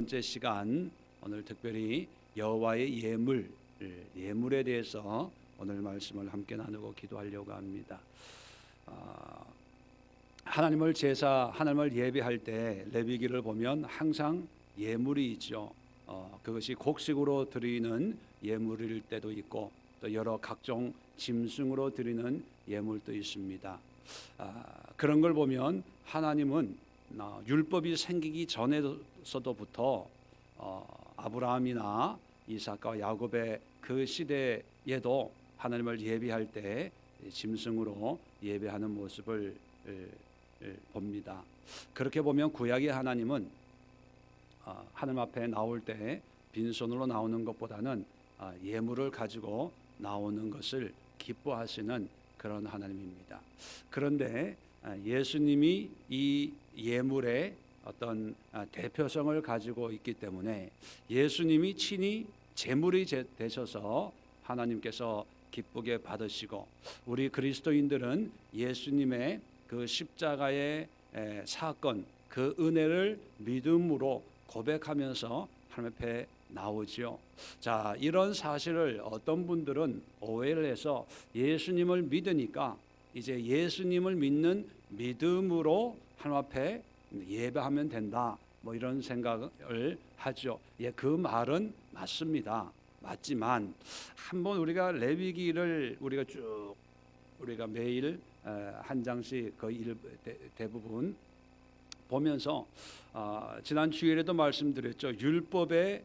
번째 시간, 오늘 특별히 여호와의 예물에 대해서 오늘 말씀을 함께 나누고 기도하려고 합니다. 하나님을 예배할 때 레위기를 보면 항상 예물이 있죠. 그것이 곡식으로 드리는 예물일 때도 있고 또 여러 각종 짐승으로 드리는 예물도 있습니다. 그런 걸 보면 하나님은 율법이 생기기 전에서부터 아브라함이나 이삭과 야곱의 그 시대에도 하나님을 예배할 때 짐승으로 예배하는 모습을 봅니다. 그렇게 보면 구약의 하나님은 하나님 앞에 나올 때 빈손으로 나오는 것보다는 예물을 가지고 나오는 것을 기뻐하시는 그런 하나님입니다. 그런데 예수님이 이 예물의 어떤 대표성을 가지고 있기 때문에 예수님이 친히 제물이 되셔서 하나님께서 기쁘게 받으시고, 우리 그리스도인들은 예수님의 그 십자가의 사건, 그 은혜를 믿음으로 고백하면서 하나님 앞에 나오지요. 자, 이런 사실을 어떤 분들은 오해를 해서 예수님을 믿으니까 이제 예수님을 믿는 믿음으로 하나님 앞에 예배하면 된다, 뭐 이런 생각을 하죠. 그 말은 맞습니다. 맞지만 한번 우리가 레위기를 우리가 매일 한 장씩 거의 대부분 보면서 지난 주일에도 말씀드렸죠. 율법의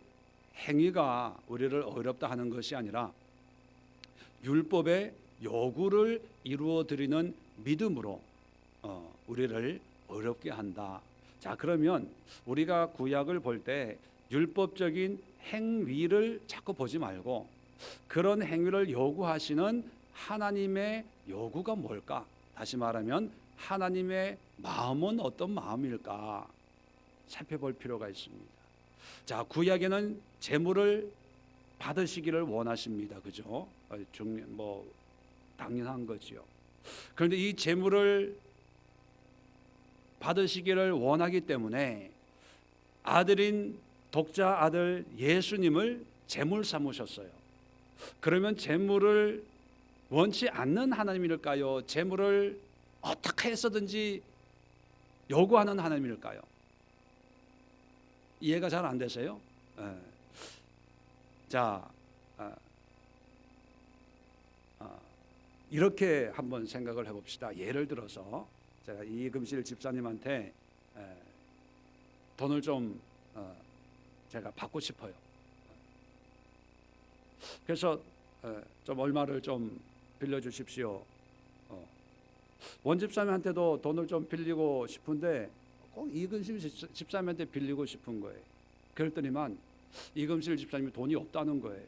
행위가 우리를 어렵다 하는 것이 아니라 율법의 요구를 이루어 드리는 믿음으로 우리를 어렵게 한다. 자, 그러면 우리가 구약을 볼 때 율법적인 행위를 자꾸 보지 말고 그런 행위를 요구하시는 하나님의 요구가 뭘까? 다시 말하면 하나님의 마음은 어떤 마음일까 살펴볼 필요가 있습니다. 자, 구약에는 제물을 받으시기를 원하십니다. 그죠? 당연한 거지요. 그런데 이 제물을 받으시기를 원하기 때문에 아들인 독자 아들 예수님을 제물 삼으셨어요. 그러면 제물을 원치 않는 하나님일까요? 제물을 어떻게 해서든지 요구하는 하나님일까요? 이해가 잘 안 되세요? 자, 이렇게 한번 생각을 해봅시다. 예를 들어서 제가 이금실 집사님한테 돈을 좀 제가 받고 싶어요. 그래서 좀 얼마를 좀 빌려주십시오. 원집사님한테도 돈을 좀 빌리고 싶은데 꼭 이금실 집사님한테 빌리고 싶은 거예요. 그랬더니만 이금실 집사님이 돈이 없다는 거예요.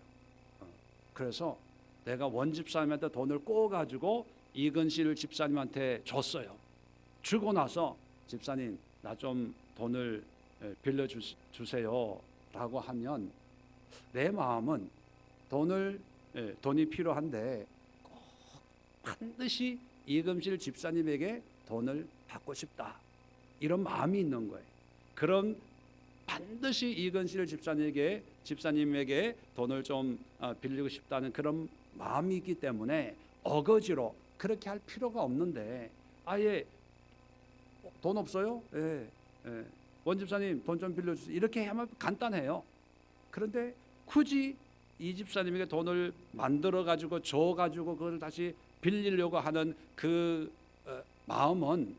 그래서 내가 원집사님한테 돈을 꼬가지고 이금실 집사님한테 줬어요. 주고 나서 집사님 나 좀 돈을 빌려주세요 라고 하면 내 마음은 돈이 필요한데 꼭 반드시 이금실 집사님에게 돈을 받고 싶다, 이런 마음이 있는 거예요. 그럼 반드시 이금실 집사님에게 돈을 좀 빌리고 싶다는 그런 마음이 있기 때문에 어거지로 그렇게 할 필요가 없는데, 아예 돈 없어요? 예. 원집사님 돈 좀 빌려주세요, 이렇게 하면 간단해요. 그런데 굳이 이 집사님에게 돈을 만들어 가지고 줘 가지고 그걸 다시 빌리려고 하는 그 마음은,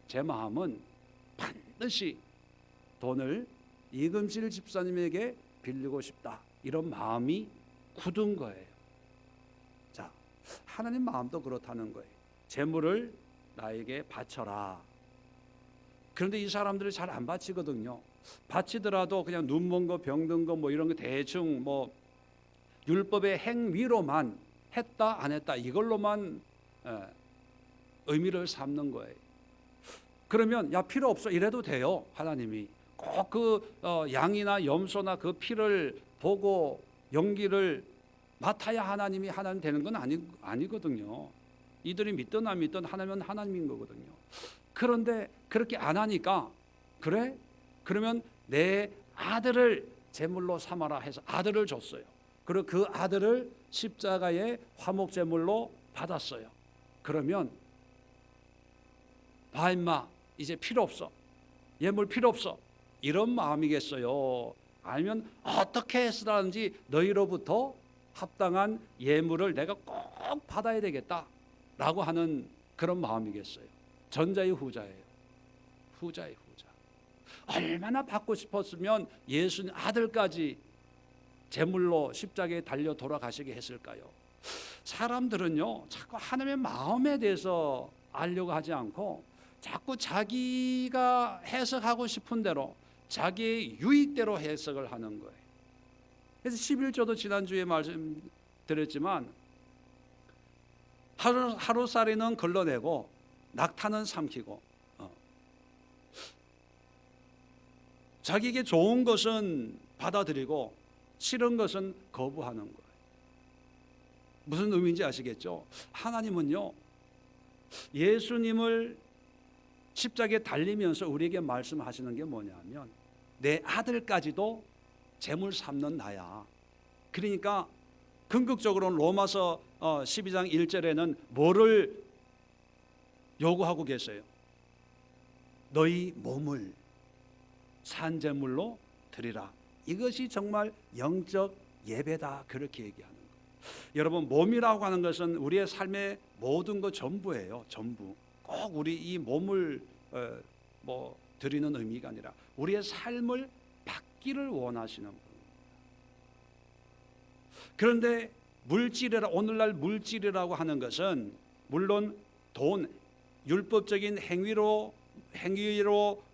제 마음은 반드시 돈을 이금실 집사님에게 빌리고 싶다, 이런 마음이 굳은 거예요. 자, 하나님 마음도 그렇다는 거예요. 재물을 나에게 바쳐라. 그런데 이 사람들이 잘 안 바치거든요. 바치더라도 그냥 눈먼 거, 병든 거, 뭐 이런 거 대충 율법의 행위로만 했다 안 했다 이걸로만 의미를 삼는 거예요. 그러면 야 필요 없어 이래도 돼요. 하나님이 꼭 그 양이나 염소나 그 피를 보고 연기를 맡아야 하나님 되는 건 아니거든요. 이들이 믿든 안 믿든 하나님은 하나님인 거거든요. 그런데 그렇게 안 하니까 그래? 그러면 내 아들을 제물로 삼아라 해서 아들을 줬어요. 그리고 그 아들을 십자가의 화목 제물로 받았어요. 그러면 봐 임마 이제 필요 없어. 예물 필요 없어. 이런 마음이겠어요? 아니면 어떻게 해서든지 너희로부터 합당한 예물을 내가 꼭 받아야 되겠다라고 하는 그런 마음이겠어요? 전자의 후자예요. 후자의 후자. 얼마나 받고 싶었으면 예수님 아들까지 제물로 십자가에 달려 돌아가시게 했을까요? 사람들은요 자꾸 하나님의 마음에 대해서 알려고 하지 않고 자꾸 자기가 해석하고 싶은 대로 자기의 유익대로 해석을 하는 거예요. 그래서 11조도 지난주에 말씀드렸지만 하루살이는 걸러내고 낙타는 삼키고 자기에게 좋은 것은 받아들이고 싫은 것은 거부하는 거예요. 무슨 의미인지 아시겠죠? 하나님은요 예수님을 십자가에 달리면서 우리에게 말씀하시는 게 뭐냐면 내 아들까지도 제물 삼는 나야. 그러니까 궁극적으로 로마서 12장 1절에는 뭐를 요구하고 계세요? 너희 몸을 산제물로 드리라. 이것이 정말 영적 예배다. 그렇게 얘기하는 거예요. 여러분 몸이라고 하는 것은 우리의 삶의 모든 것 전부예요. 전부. 꼭 우리 이 몸을 드리는 의미가 아니라 우리의 삶을 받기를 원하시는 분입니다. 그런데 오늘날 물질이라고 하는 것은 물론 돈, 율법적인 행위로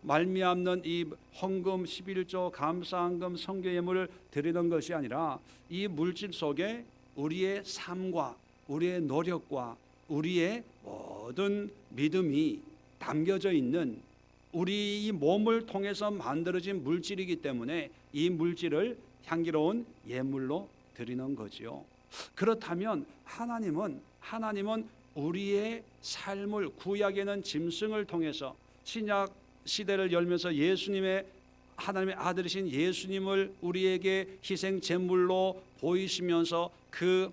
말미암는 이 헌금, 11조, 감사헌금, 성교예물을 드리는 것이 아니라 이 물질 속에 우리의 삶과 우리의 노력과 우리의 모든 믿음이 담겨져 있는 우리 이 몸을 통해서 만들어진 물질이기 때문에 이 물질을 향기로운 예물로 드리는 거지요. 그렇다면 하나님은 우리의 삶을 구약에는 짐승을 통해서 신약 시대를 열면서 하나님의 아들이신 예수님을 우리에게 희생 제물로 보이시면서 그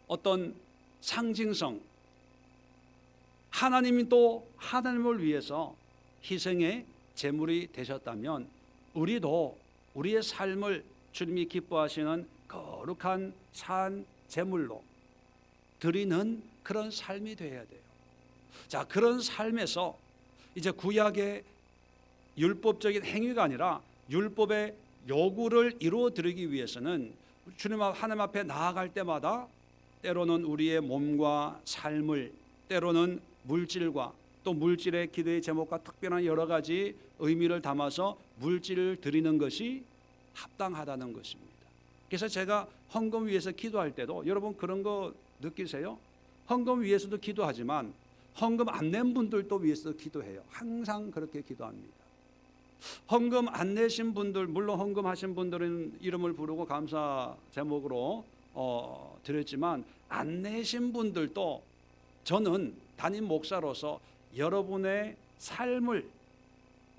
어떤 상징성 하나님이 또 하나님을 위해서 희생의 제물이 되셨다면 우리도 우리의 삶을 주님이 기뻐하시는 거룩한 산 제물로 드리는 그런 삶이 되어야 돼요. 자, 그런 삶에서 이제 구약의 율법적인 행위가 아니라 율법의 요구를 이루어 드리기 위해서는 하나님 앞에 나아갈 때마다 때로는 우리의 몸과 삶을, 때로는 물질과 또 물질의 기도의 제목과 특별한 여러 가지 의미를 담아서 물질을 드리는 것이 합당하다는 것입니다. 그래서 제가 헌금 위해서 기도할 때도 여러분 그런 거 느끼세요? 헌금 위해서도 기도하지만 헌금 안 낸 분들도 위해서 기도해요. 항상 그렇게 기도합니다. 헌금 안 내신 분들, 물론 헌금하신 분들은 이름을 부르고 감사 제목으로 드렸지만 안 내신 분들도 저는 담임 목사로서 여러분의 삶을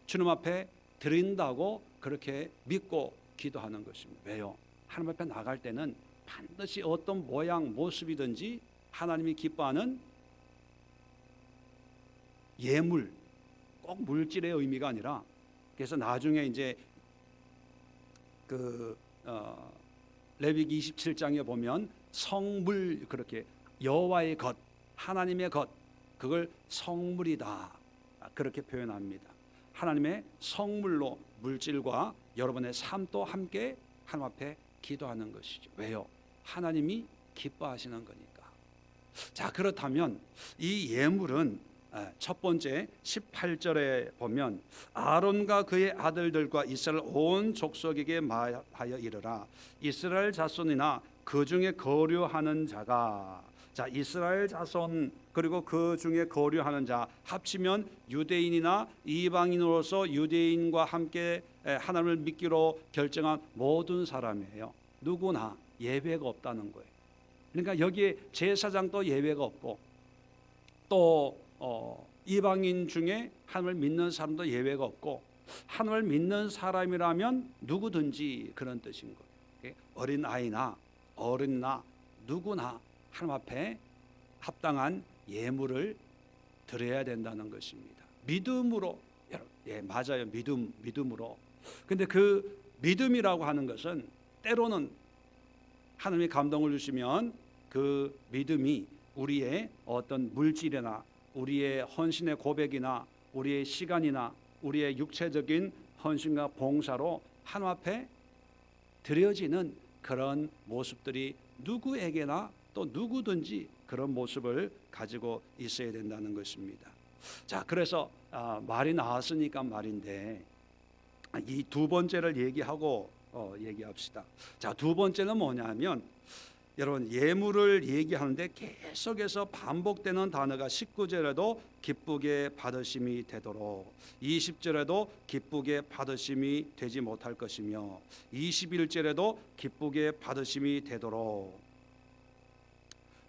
주님 앞에 드린다고 그렇게 믿고 기도하는 것입니다. 왜요? 하나님 앞에 나갈 때는 반드시 어떤 모양 모습이든지 하나님이 기뻐하는 예물, 꼭 물질의 의미가 아니라 그래서 나중에 이제 레위기 27장에 보면 성물, 그렇게 여호와의 것, 하나님의 것, 그걸 성물이다 그렇게 표현합니다. 하나님의 성물로 물질과 여러분의 삶도 함께 하나님 앞에 기도하는 것이죠. 왜요? 하나님이 기뻐하시는 거니까. 자, 그렇다면 이 예물은 첫 번째 18절에 보면 아론과 그의 아들들과 이스라엘 온 족속에게 말하여 이르라. 이스라엘 자손이나 그 중에 거류하는 자가, 자, 이스라엘 자손 그리고 그 중에 거류하는 자 합치면 유대인이나 이방인으로서 유대인과 함께 하나님을 믿기로 결정한 모든 사람이에요. 누구나 예외가 없다는 거예요. 그러니까 여기에 제사장도 예외가 없고 또 이방인 중에 하나님을 믿는 사람도 예외가 없고 하나님을 믿는 사람이라면 누구든지 그런 뜻인 거예요. 어린 아이나 어른이나 누구나 하나님 앞에 합당한 예물을 드려야 된다는 것입니다. 믿음으로, 예, 맞아요. 믿음으로. 근데 그 믿음이라고 하는 것은 때로는 하나님이 감동을 주시면 그 믿음이 우리의 어떤 물질이나 우리의 헌신의 고백이나 우리의 시간이나 우리의 육체적인 헌신과 봉사로 하나님 앞에 드려지는 그런 모습들이 누구에게나 또 누구든지 그런 모습을 가지고 있어야 된다는 것입니다. 자, 그래서 말이 나왔으니까 말인데 이 두 번째를 얘기하고 얘기합시다. 자, 두 번째는 뭐냐면 여러분 예물을 얘기하는데 계속해서 반복되는 단어가 19절에도 기쁘게 받으심이 되도록, 20절에도 기쁘게 받으심이 되지 못할 것이며 21절에도 기쁘게 받으심이 되도록,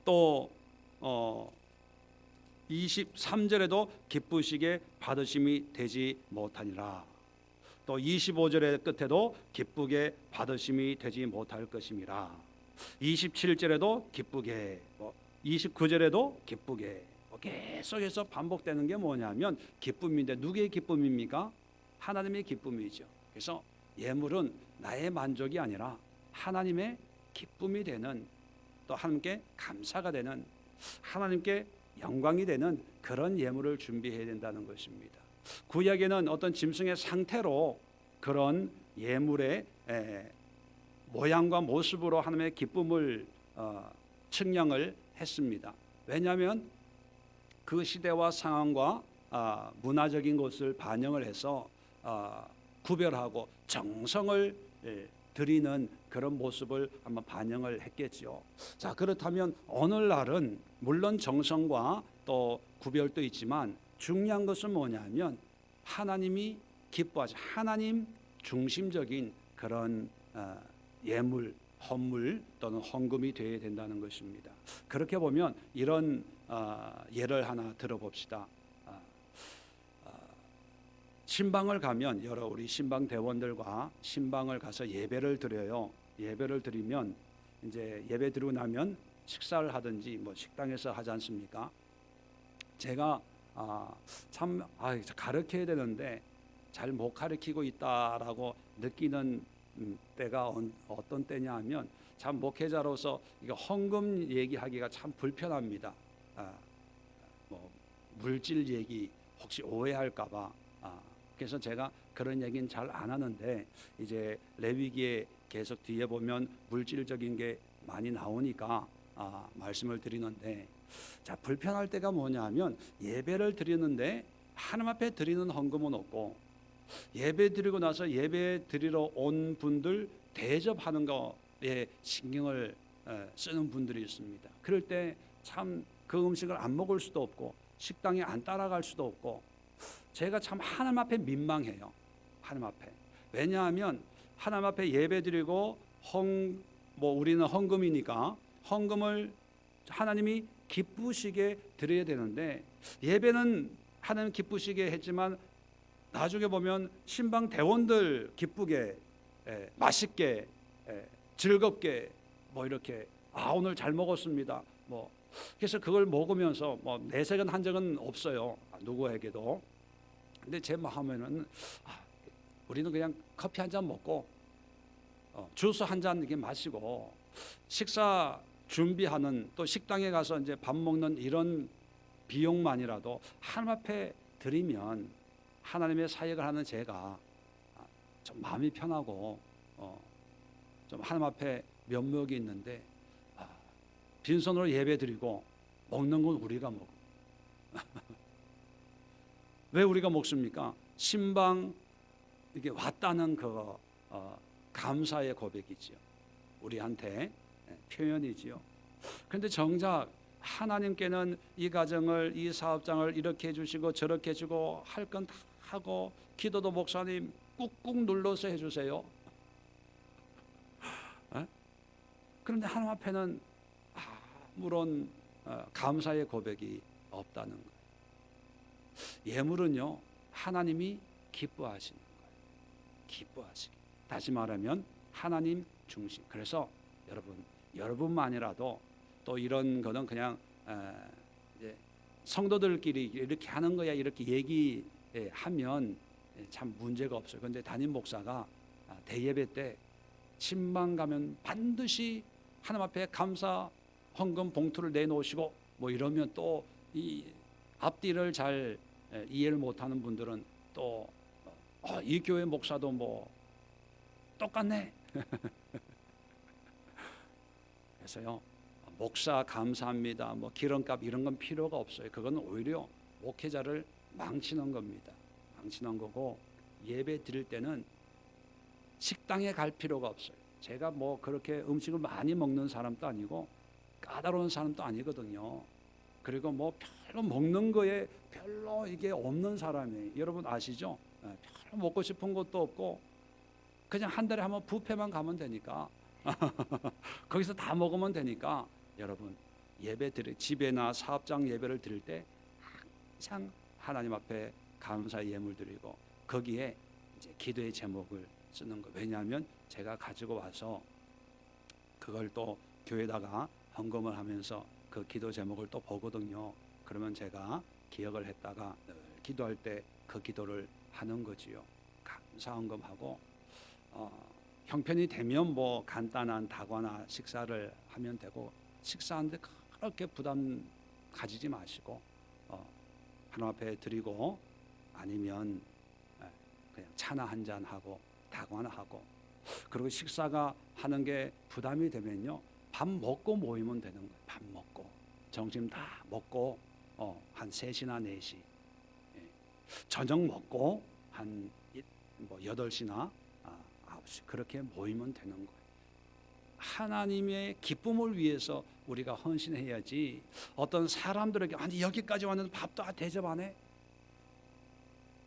또 23절에도 기쁘시게 받으심이 되지 못하니라. 또 25절의 끝에도 기쁘게 받으심이 되지 못할 것임이라. 27절에도 기쁘게, 29절에도 기쁘게, 계속해서 반복되는 게 뭐냐면 기쁨인데 누구의 기쁨입니까? 하나님의 기쁨이죠. 그래서 예물은 나의 만족이 아니라 하나님의 기쁨이 되는, 또 하나님께 감사가 되는, 하나님께 영광이 되는 그런 예물을 준비해야 된다는 것입니다. 구약에는 어떤 짐승의 상태로 그런 예물의 모양과 모습으로 하나님의 기쁨을 측량을 했습니다. 왜냐하면 그 시대와 상황과 문화적인 것을 반영을 해서 구별하고 정성을 드리는 그런 모습을 한번 반영을 했겠죠. 자, 그렇다면 오늘날은 물론 정성과 또 구별도 있지만 중요한 것은 뭐냐면 하나님이 기뻐하지, 하나님 중심적인 그런 예물, 헌물 또는 헌금이 되어야 된다는 것입니다. 그렇게 보면 이런 예를 하나 들어봅시다. 신방을 가면 여러 우리 신방 대원들과 신방을 가서 예배를 드려요. 예배를 드리면 이제 예배 드리고 나면 식사를 하든지 뭐 식당에서 하지 않습니까? 제가 참 가르쳐야 되는데 잘 못 가르치고 있다라고 느끼는 때가 어떤 때냐 하면 참 목회자로서 이거 헌금 얘기하기가 참 불편합니다. 뭐 물질 얘기 혹시 오해할까봐. 그래서 제가 그런 얘기는 잘 안 하는데 이제 레위기에 계속 뒤에 보면 물질적인 게 많이 나오니까 말씀을 드리는데, 자, 불편할 때가 뭐냐면 예배를 드리는데 하나님 앞에 드리는 헌금은 없고 예배 드리고 나서 예배 드리러 온 분들 대접하는 거에 신경을 쓰는 분들이 있습니다. 그럴 때 참 그 음식을 안 먹을 수도 없고 식당에 안 따라갈 수도 없고 제가 참 하나님 앞에 민망해요. 하나님 앞에. 왜냐하면 하나님 앞에 예배 드리고 우리는 헌금이니까 헌금을 하나님이 기쁘시게 드려야 되는데 예배는 하나님 기쁘시게 했지만 나중에 보면 신방 대원들 기쁘게 맛있게 즐겁게 뭐 이렇게 오늘 잘 먹었습니다. 뭐 그래서 그걸 먹으면서 뭐 내색은 한 적은 없어요. 누구에게도. 근데 제 마음에는 우리는 그냥 커피 한 잔 먹고 주스 한 잔 이렇게 마시고 식사 준비하는, 또 식당에 가서 이제 밥 먹는 이런 비용만이라도 하나님 앞에 드리면 하나님의 사역을 하는 제가 좀 마음이 편하고 좀 하나님 앞에 면목이 있는데 빈손으로 예배 드리고 먹는 건 우리가 먹어. 왜 우리가 먹습니까? 신방 이게 왔다는 그 감사의 고백이지요. 우리한테 표현이지요. 그런데 정작 하나님께는 이 가정을, 이 사업장을 이렇게 해주시고 저렇게 해주고 할 건 다 하고, 기도도 목사님 꾹꾹 눌러서 해주세요. 그런데 하나님 앞에는 아무런 감사의 고백이 없다는 거예요. 예물은요 하나님이 기뻐하시는 거예요. 기뻐하시기. 다시 말하면 하나님 중심. 그래서 여러분만이라도 또 이런 거는 그냥 이제 성도들끼리 이렇게 하는 거야 이렇게 얘기하면 참 문제가 없어요. 그런데 담임 목사가 대예배 때 침방 가면 반드시 하나님 앞에 감사 헌금 봉투를 내놓으시고 뭐 이러면 또 이 앞뒤를 잘 이해를 못하는 분들은 또 이 교회 목사도 뭐 똑같네. 그래서요, 목사 감사합니다, 뭐 기름값 이런 건 필요가 없어요. 그건 오히려 목회자를 망치는 겁니다. 망치는 거고, 예배 드릴 때는 식당에 갈 필요가 없어요. 제가 뭐 그렇게 음식을 많이 먹는 사람도 아니고 까다로운 사람도 아니거든요. 그리고 뭐 별로 먹는 거에 별로 이게 없는 사람이에요. 여러분 아시죠? 별로 먹고 싶은 것도 없고 그냥 한 달에 한번 뷔페만 가면 되니까 거기서 다 먹으면 되니까 여러분 예배 드릴 집에나 사업장 예배를 드릴 때 항상 하나님 앞에 감사 예물 드리고 거기에 이제 기도의 제목을 쓰는 거. 왜냐하면 제가 가지고 와서 그걸 또 교회에다가 헌금을 하면서 그 기도 제목을 또 보거든요. 그러면 제가 기억을 했다가 늘 기도할 때 그 기도를 하는 거지요. 감사 헌금하고 형편이 되면 뭐 간단한 다과나 식사를 하면 되고 식사하는데 그렇게 부담 가지지 마시고 하나님 앞에 드리고 아니면 그냥 차나 한잔 하고 다과나 하고 그리고 식사가 하는 게 부담이 되면요 밥 먹고 모이면 되는 거예요. 밥 먹고 점심 다 먹고 한 3시나 4시 저녁 먹고 한 뭐 8시나 9시 그렇게 모이면 되는 거예요. 하나님의 기쁨을 위해서 우리가 헌신해야지 어떤 사람들에게 아니 여기까지 왔는데 밥도 대접 안 해?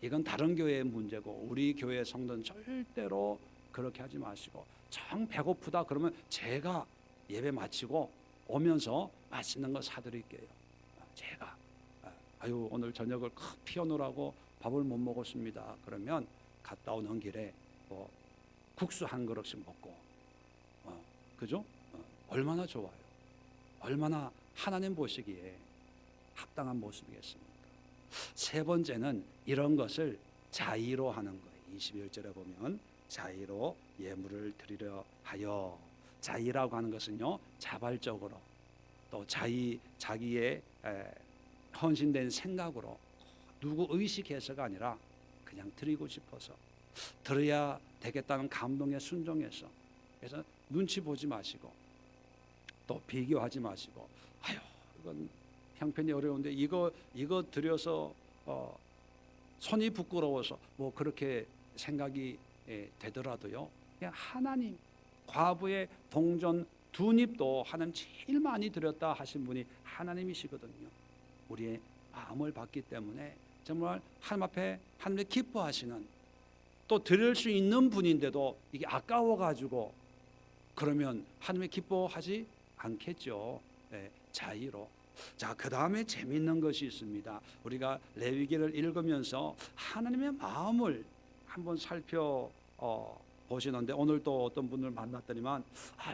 이건 다른 교회의 문제고 우리 교회 성도는 절대로 그렇게 하지 마시고 정 배고프다 그러면 제가 예배 마치고 오면서 맛있는 거 사드릴게요. 제가 아유 오늘 저녁을 피워놓으라고 밥을 못 먹었습니다. 그러면 갔다 오는 길에 뭐 국수 한 그릇씩 먹고 그죠? 얼마나 좋아요. 얼마나 하나님 보시기에 합당한 모습이겠습니까? 세 번째는 이런 것을 자의로 하는 거예요. 21절에 보면 자의로 예물을 드리려 하여. 자의라고 하는 것은요 자발적으로 또 자기의 헌신된 생각으로 누구 의식해서가 아니라 그냥 드리고 싶어서 드려야 되겠다는 감동에 순종해서. 그래서 눈치 보지 마시고 또 비교하지 마시고 아유 이건 형편이 어려운데 이거 드려서 손이 부끄러워서 뭐 그렇게 생각이 되더라도요 그냥 하나님 과부의 동전 2닙도 하나님 제일 많이 드렸다 하신 분이 하나님이시거든요. 우리의 마음을 받기 때문에 정말 하나님 앞에 하나님을 기뻐하시는 또 드릴 수 있는 분인데도 이게 아까워가지고 그러면 하나님이 기뻐하지 않겠죠. 네, 자의로. 자, 그 다음에 재미있는 것이 있습니다. 우리가 레위기를 읽으면서 하나님의 마음을 한번 살펴 보시는데 오늘 또 어떤 분을 만났더니만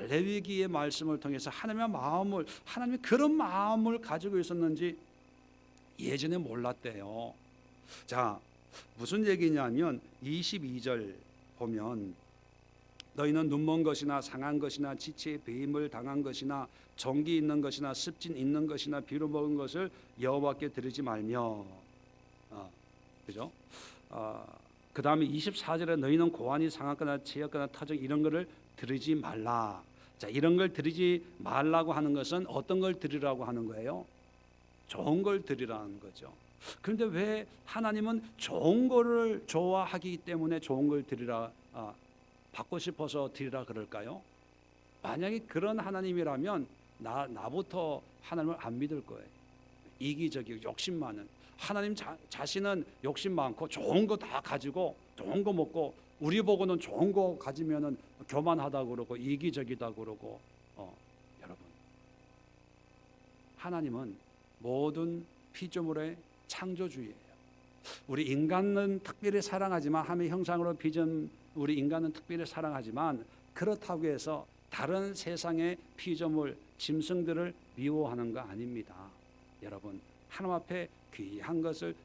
레위기의 말씀을 통해서 하나님의 마음을 하나님이 그런 마음을 가지고 있었는지 예전에 몰랐대요. 자, 무슨 얘기냐면 22절 보면 너희는 눈먼 것이나 상한 것이나 지체에 배임을 당한 것이나 정기 있는 것이나 습진 있는 것이나 비로 먹은 것을 여호와께 드리지 말며 그죠? 그 다음에 24절에 너희는 고환이 상하거나 채였거나 타적 이런 거를 드리지 말라. 자, 이런 걸 드리지 말라고 하는 것은 어떤 걸 드리라고 하는 거예요? 좋은 걸 드리라는 거죠. 그런데 왜 하나님은 좋은 거를 좋아하기 때문에 좋은 걸 드리라 받고 싶어서 드리라 그럴까요? 만약에 그런 하나님이라면 나부터 하나님을 안 믿을 거예요. 이기적이고 욕심 많은 하나님 자신은 욕심 많고 좋은 거 다 가지고 좋은 거 먹고 우리 보고는 좋은 거 가지면은 교만하다 그러고 이기적이다 그러고 여러분 하나님은 모든 피조물의 창조주예요. 우리 인간은 특별히 사랑하지만 하나님의 형상으로 빚은 우리 인간은 특별히 사랑하지만 그렇다고 해서 다른 세상의 피조물, 짐승들을 미워하는 거 아닙니다. 여러분, 하나님 앞에 귀한 것을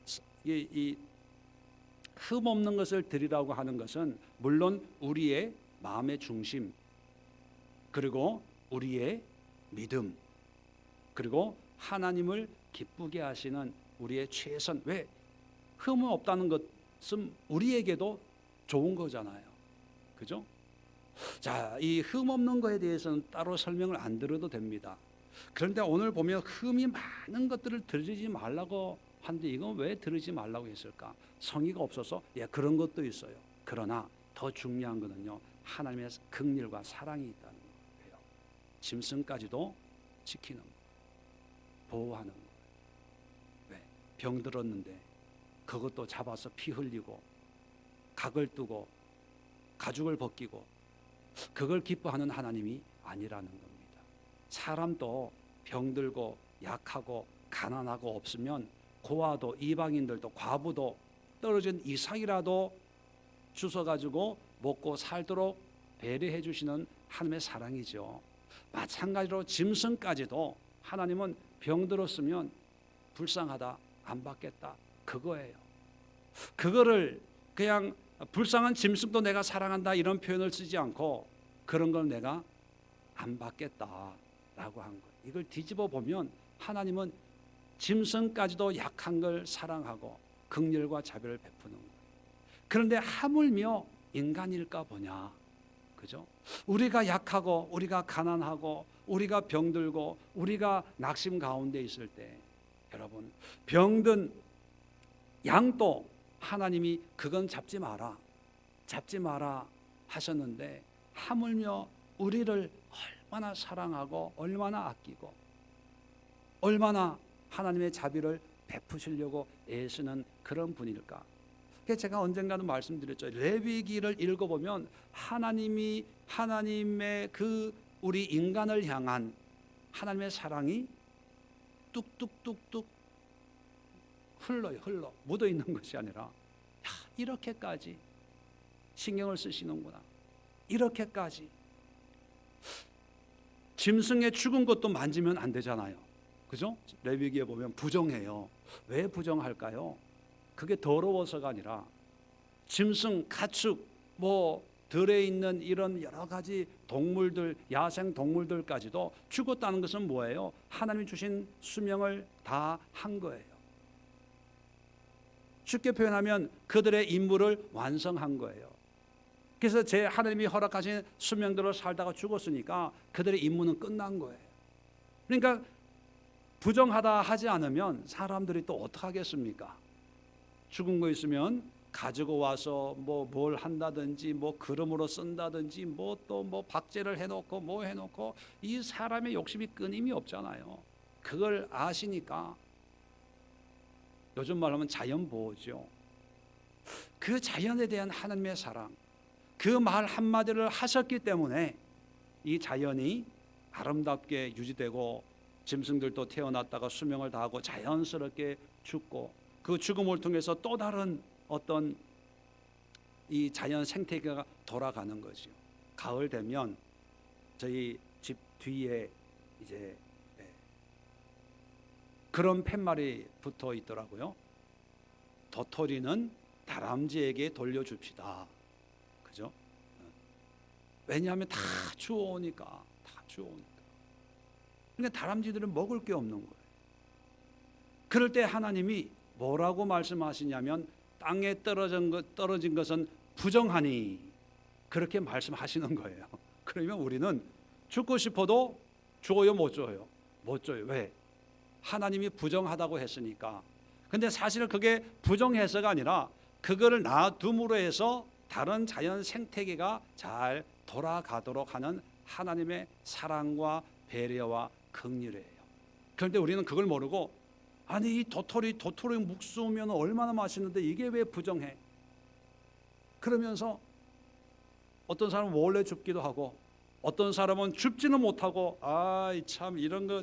흠없는 것을 드리라고 하는 것은 물론 우리의 마음의 중심, 그리고 우리의 믿음, 그리고 하나님을 기쁘게 하시는 우리의 최선. 왜? 흠은 없다는 것은 우리에게도 좋은 거잖아요. 그죠? 자, 이 흠 없는 거에 대해서는 따로 설명을 안 드려도 됩니다. 그런데 오늘 보면 흠이 많은 것들을 들이지 말라고 하는데 이건 왜 들이지 말라고 했을까? 성의가 없어서 그런 것도 있어요. 그러나 더 중요한 거는요, 하나님의 긍휼과 사랑이 있다는 거예요. 짐승까지도 지키는 거, 보호하는 거. 왜? 병 들었는데 그것도 잡아서 피 흘리고 각을 뜨고 가죽을 벗기고 그걸 기뻐하는 하나님이 아니라는 겁니다. 사람도 병들고 약하고 가난하고 없으면 고아도 이방인들도 과부도 떨어진 이삭이라도 주워가지고 먹고 살도록 배려해 주시는 하나님의 사랑이죠. 마찬가지로 짐승까지도 하나님은 병들었으면 불쌍하다, 안 받겠다, 그거예요. 그거를 그냥 불쌍한 짐승도 내가 사랑한다 이런 표현을 쓰지 않고 그런 걸 내가 안 받겠다라고 한 거예요. 이걸 뒤집어 보면 하나님은 짐승까지도 약한 걸 사랑하고 긍휼과 자비를 베푸는 거예요. 그런데 하물며 인간일까 보냐, 그죠? 우리가 약하고 우리가 가난하고 우리가 병들고 우리가 낙심 가운데 있을 때, 여러분, 병든 양도 하나님이 그건 잡지 마라 하셨는데 하물며 우리를 얼마나 사랑하고 얼마나 아끼고 얼마나 하나님의 자비를 베푸시려고 애쓰는 그런 분일까? 제가 언젠가도 말씀드렸죠. 레위기를 읽어보면 하나님의 그 우리 인간을 향한 하나님의 사랑이 뚝뚝뚝뚝 흘러 묻어 있는 것이 아니라, 이렇게까지 신경을 쓰시는구나, 이렇게까지. 짐승의 죽은 것도 만지면 안 되잖아요, 그죠? 레위기에 보면 부정해요. 왜 부정할까요? 그게 더러워서가 아니라 짐승, 가축, 들에 있는 이런 여러 가지 동물들, 야생 동물들까지도 죽었다는 것은 뭐예요? 하나님이 주신 수명을 다 한 거예요. 쉽게 표현하면 그들의 임무를 완성한 거예요. 그래서 하나님이 허락하신 수명대로 살다가 죽었으니까 그들의 임무는 끝난 거예요. 그러니까 부정하다 하지 않으면 사람들이 또 어떻게 하겠습니까? 죽은 거 있으면 가지고 와서 뭘 한다든지 그름으로 쓴다든지 또 박제를 해놓고 이 사람의 욕심이 끊임이 없잖아요. 그걸 아시니까 요즘 말하면 자연보호죠. 그 자연에 대한 하나님의 사랑, 그 말 한마디를 하셨기 때문에 이 자연이 아름답게 유지되고 짐승들도 태어났다가 수명을 다하고 자연스럽게 죽고 그 죽음을 통해서 또 다른 어떤 이 자연 생태계가 돌아가는 거죠. 가을 되면 저희 집 뒤에 이제 그런 팻말이 붙어 있더라고요. 도토리는 다람쥐에게 돌려줍시다. 그죠? 왜냐하면 다 주워오니까. 그러니까 다람쥐들은 먹을 게 없는 거예요. 그럴 때 하나님이 뭐라고 말씀하시냐면 땅에 떨어진 것은 부정하니, 그렇게 말씀하시는 거예요. 그러면 우리는 죽고 싶어도 줘요, 못 줘요? 못 줘요. 왜? 하나님이 부정하다고 했으니까. 근데 사실은 그게 부정해서가 아니라 그거를 놔둠으로 해서 다른 자연 생태계가 잘 돌아가도록 하는 하나님의 사랑과 배려와 긍휼이에요. 그런데 우리는 그걸 모르고, 아니 이 도토리 묵 쏘면 얼마나 맛있는데 이게 왜 부정해? 그러면서 어떤 사람은 몰래 줍기도 하고 어떤 사람은 줍지는 못하고, 참 이런 거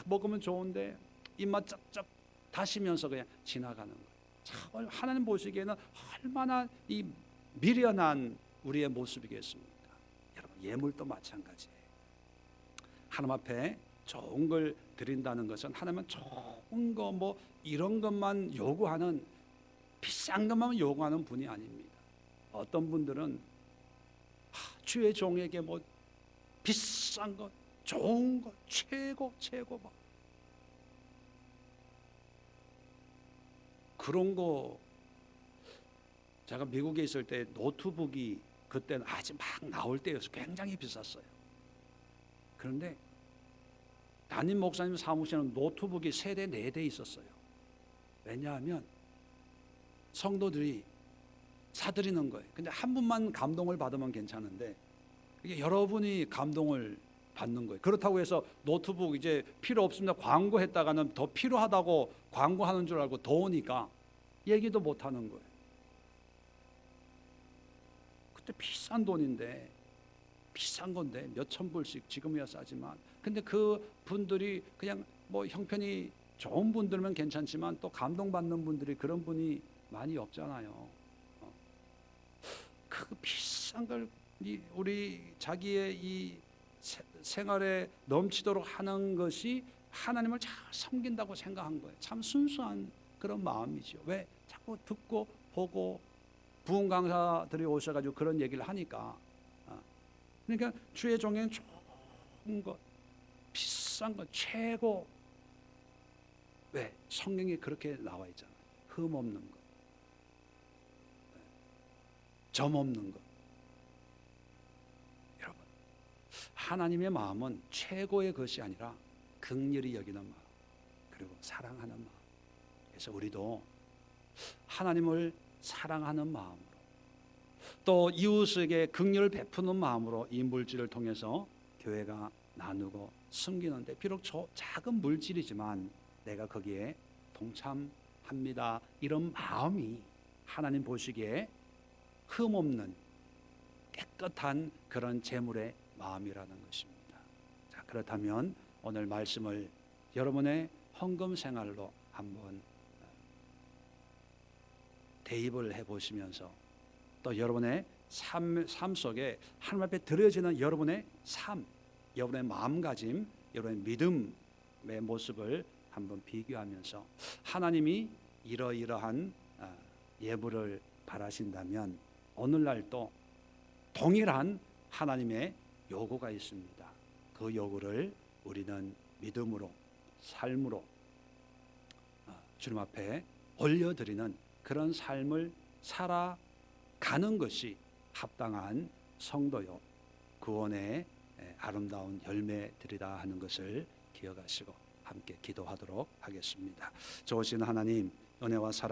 먹으면 좋은데 입맛 쩝쩝 다시면서 그냥 지나가는 거예요. 참 하나님 보시기에는 얼마나 이 미련한 우리의 모습이겠습니까? 여러분, 예물도 마찬가지예요. 하나님 앞에 좋은 걸 드린다는 것은 하나님은 좋은 거 뭐 이런 것만 요구하는, 비싼 것만 요구하는 분이 아닙니다. 어떤 분들은 주의 종에게 뭐 비싼 것, 좋은 것, 최고 뭐 그런 거. 제가 미국에 있을 때 노트북이 그때는 아직 막 나올 때여서 굉장히 비쌌어요. 그런데 담임 목사님 사무실에는 노트북이 3대 4대 있었어요. 왜냐하면 성도들이 사드리는 거예요. 근데 한 분만 감동을 받으면 괜찮은데 이게 여러분이 감동을 받는 거예요. 그렇다고 해서 노트북 이제 필요 없습니다 광고했다가는 더 필요하다고 광고하는 줄 알고 더우니까 얘기도 못 하는 거예요. 그때 비싼 돈인데, 비싼 건데 몇천 불씩, 지금이야 싸지만, 근데 그 분들이 그냥 뭐 형편이 좋은 분들면 괜찮지만 또 감동받는 분들이 그런 분이 많이 없잖아요. 그 비싼 걸 우리 자기의 이 생활에 넘치도록 하는 것이 하나님을 잘 섬긴다고 생각한 거예요. 참 순수한 그런 마음이죠. 왜? 자꾸 듣고 보고 부흥 강사들이 오셔가지고 그런 얘기를 하니까. 그러니까 주의 종에는 좋은 것, 비싼 것, 최고. 왜? 성경에 그렇게 나와 있잖아요. 흠 없는 것, 점 없는 것. 여러분, 하나님의 마음은 최고의 것이 아니라 긍휼히 여기는 마음, 그리고 사랑하는 마음. 그래서 우리도 하나님을 사랑하는 마음으로, 또 이웃에게 긍휼을 베푸는 마음으로 이 물질을 통해서 교회가 나누고 섬기는데, 비록 작은 물질이지만 내가 거기에 동참합니다, 이런 마음이 하나님 보시기에 흠없는 깨끗한 그런 재물의 마음이라는 것입니다. 자, 그렇다면 오늘 말씀을 여러분의 헌금 생활로 한번 대입을 해보시면서, 또 여러분의 삶 속에 하나님 앞에 드려지는 여러분의 삶, 여러분의 마음가짐, 여러분의 믿음의 모습을 한번 비교하면서, 하나님이 이러이러한 예물을 바라신다면 오늘날도 동일한 하나님의 요구가 있습니다. 그 요구를 우리는 믿음으로, 삶으로 주님 앞에 올려드리는 그런 삶을 살아가는 것이 합당한 성도요 구원의 아름다운 열매들이다 하는 것을 기억하시고 함께 기도하도록 하겠습니다. 좋으신 하나님, 은혜와 사랑